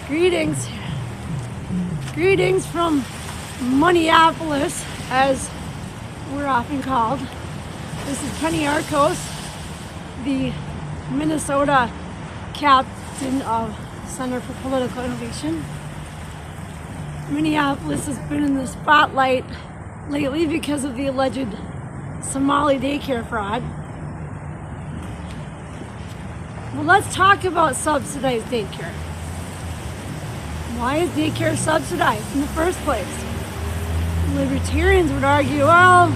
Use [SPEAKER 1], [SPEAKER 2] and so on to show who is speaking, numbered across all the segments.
[SPEAKER 1] Greetings. Greetings from Minneapolis, as we're often called. This is Penny Arcos, the Minnesota captain of Center for Political Innovation. Minneapolis has been in the spotlight lately because of the alleged Somali daycare fraud. Well, let's talk about subsidized daycare. Why is daycare subsidized in the first place? Libertarians would argue, well,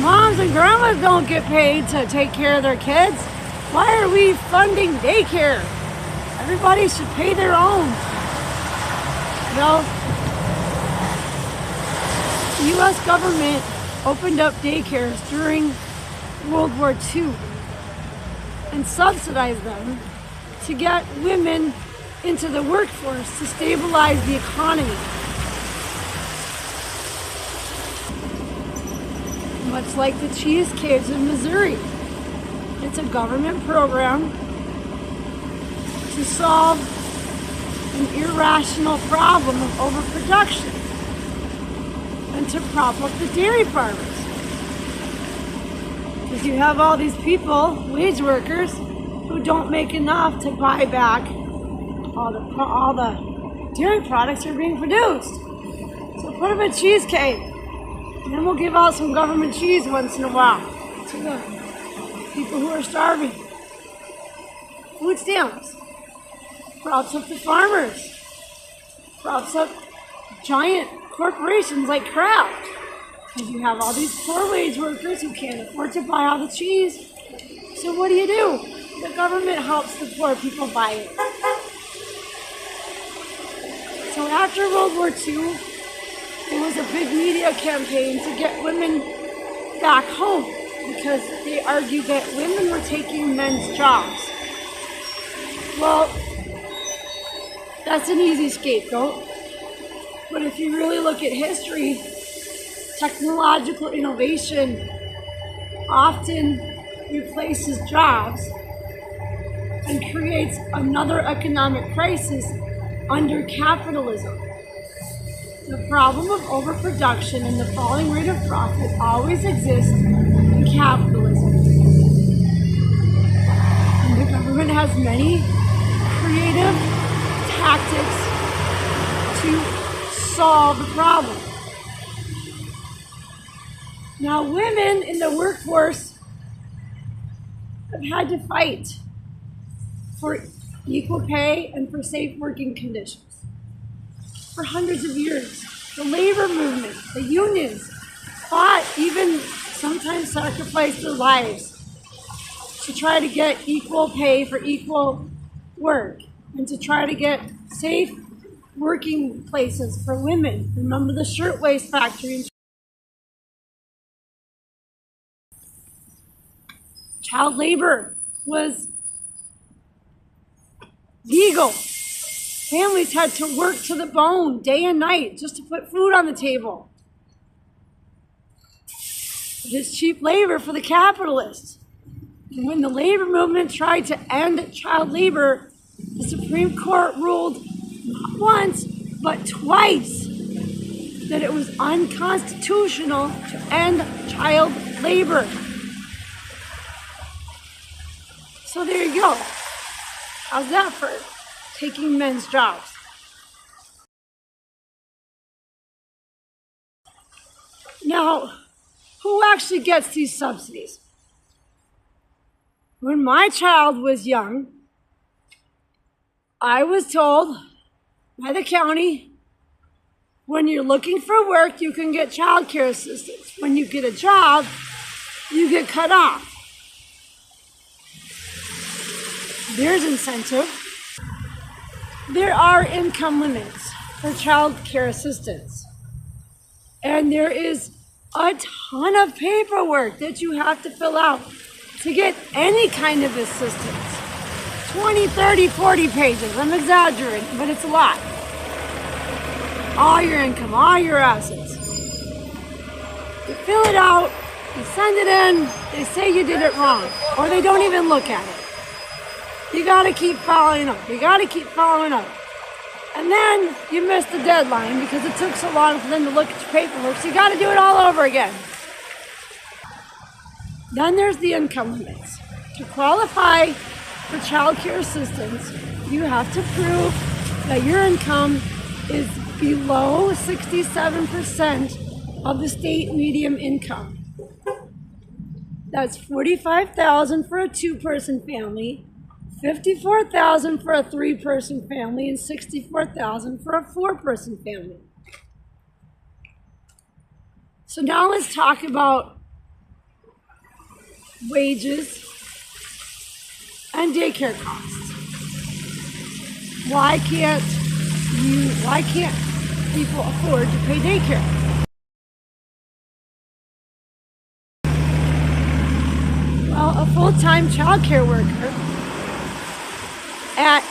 [SPEAKER 1] moms and grandmas don't get paid to take care of their kids. Why are we funding daycare? Everybody should pay their own. Well, the U.S. government opened up daycares during World War II and subsidized them to get women into the workforce to stabilize the economy. Much like the cheese caves in Missouri. It's a government program to solve an irrational problem of overproduction and to prop up the dairy farmers. Because you have all these people, wage workers, who don't make enough to buy back all the dairy products are being produced. So put them in cheesecake, and then we'll give out some government cheese once in a while to the people who are starving. Food stamps props up the farmers, props up giant corporations like Kraft, because you have all these poor wage workers who can't afford to buy all the cheese. So what do? The government helps the poor people buy it. So after World War II, there was a big media campaign to get women back home because they argued that women were taking men's jobs. Well, that's an easy scapegoat. But if you really look at history, technological innovation often replaces jobs and creates another economic crisis under capitalism. The problem of overproduction and the falling rate of profit always exists in capitalism. And the government has many creative tactics to solve the problem. Now, women in the workforce have had to fight for equal pay and for safe working conditions for hundreds of years. The labor movement, the unions fought, even sometimes sacrificed their lives to try to get equal pay for equal work and to try to get safe working places for women. Remember the shirtwaist factory? Child labor was legal. Families had to work to the bone day and night just to put food on the table. It is cheap labor for the capitalists. And when the labor movement tried to end child labor, the Supreme Court ruled not once, but twice that it was unconstitutional to end child labor. So there you go. How's that for taking men's jobs? Now, who actually gets these subsidies? When my child was young, I was told by the county, when you're looking for work, you can get child care assistance. When you get a job, you get cut off. There's incentive. There are income limits for child care assistance. And there is a ton of paperwork that you have to fill out to get any kind of assistance. 20, 30, 40 pages. I'm exaggerating, but it's a lot. All your income, all your assets. You fill it out, you send it in, they say you did it wrong, or they don't even look at it. You gotta keep following up. And then you missed the deadline because it took so long for them to look at your paperwork, so you got to do it all over again. Then there's the income limits. To qualify for child care assistance, you have to prove that your income is below 67% of the state median income. That's $45,000 for a two-person family, $54,000 for a three-person family, and $64,000 for a four-person family. So now let's talk about wages and daycare costs. Why can't people afford to pay daycare? Well, a full-time child care worker at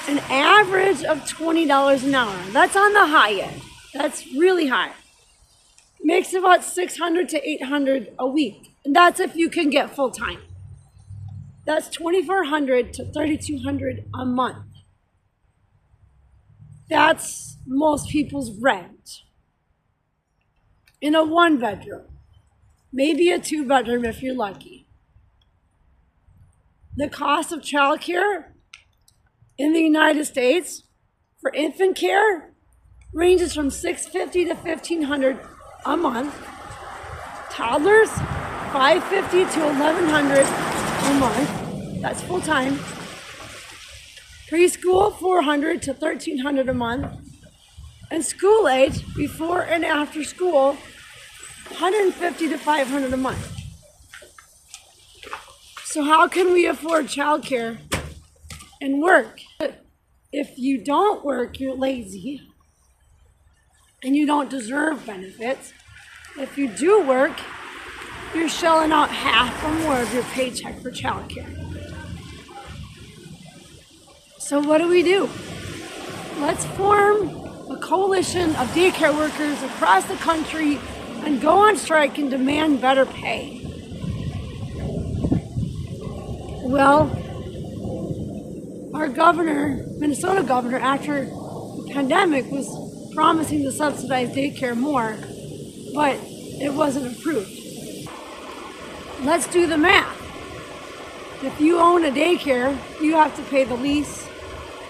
[SPEAKER 1] an average of $20 an hour, that's on the high end, that's really high, makes about $600 to $800 a week. And that's if you can get full-time. That's $2,400 to $3,200 a month. That's most people's rent in a one-bedroom, maybe a two-bedroom if you're lucky. The cost of childcare in the United States for infant care ranges from $650 to $1,500 a month. Toddlers, $550 to $1,100 a month. That's full time. Preschool, $400 to $1,300 a month. And school age, before and after school, $150 to $500 a month. So how can we afford childcare and work? If you don't work, you're lazy and you don't deserve benefits. If you do work, you're shelling out half or more of your paycheck for childcare. So what do? Let's form a coalition of daycare workers across the country and go on strike and demand better pay. Well, our governor, Minnesota governor, after the pandemic was promising to subsidize daycare more, but it wasn't approved. Let's do the math. If you own a daycare, you have to pay the lease,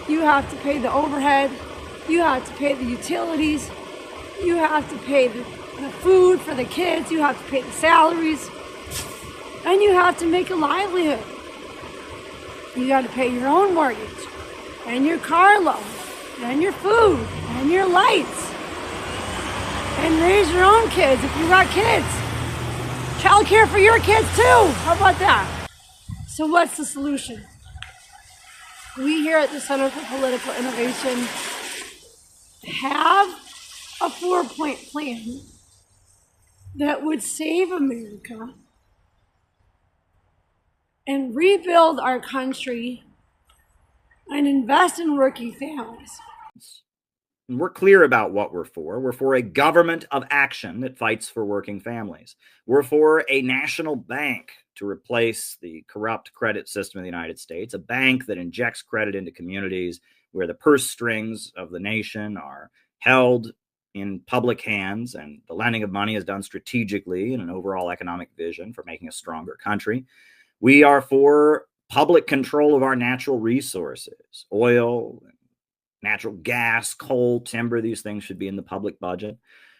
[SPEAKER 1] you have to pay the overhead, you have to pay the utilities, you have to pay the food for the kids, you have to pay the salaries, and you have to make a livelihood. You got to pay your own mortgage, and your car loan, and your food, and your lights, and raise your own kids if you got kids. Child care for your kids too. How about that? So what's the solution? We here at the Center for Political Innovation have a 4-point plan that would save America and rebuild our country and invest in working families.
[SPEAKER 2] And we're clear about what we're for. We're for a government of action that fights for working families. We're for a national bank to replace the corrupt credit system of the United States, a bank that injects credit into communities where the purse strings of the nation are held in public hands and the lending of money is done strategically in an overall economic vision for making a stronger country. We are for public control of our natural resources, oil, natural gas, coal, timber. These things should be in the public budget.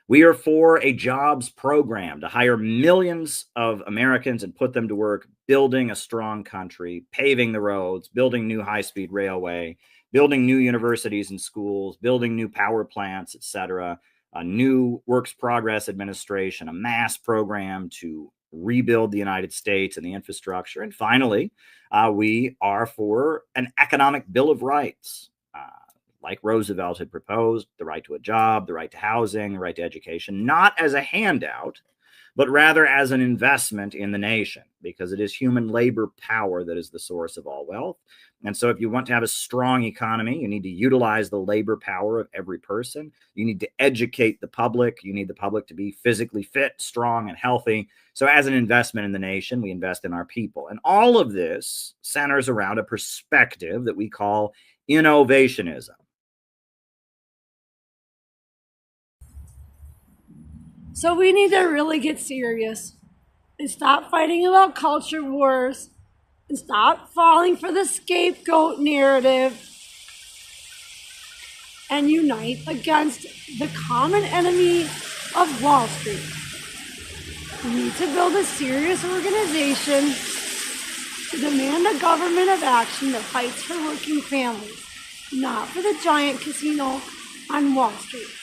[SPEAKER 2] We are for a jobs program to hire millions of Americans and put them to work building a strong country, paving the roads, building new high-speed railway, building new universities and schools, building new power plants, etc., a new works progress administration, a mass program to rebuild the United States and the infrastructure. And finally, we are for an economic bill of rights, like Roosevelt had proposed, the right to a job, the right to housing, the right to education, not as a handout, but rather as an investment in the nation, because it is human labor power that is the source of all wealth. And so if you want to have a strong economy, you need to utilize the labor power of every person. You need to educate the public. You need the public to be physically fit, strong, and healthy. So as an investment in the nation, we invest in our people. And all of this centers around a perspective that we call innovationism.
[SPEAKER 1] So we need to really get serious and stop fighting about culture wars and stop falling for the scapegoat narrative and unite against the common enemy of Wall Street. We need to build a serious organization to demand a government of action that fights for working families, not for the giant casino on Wall Street.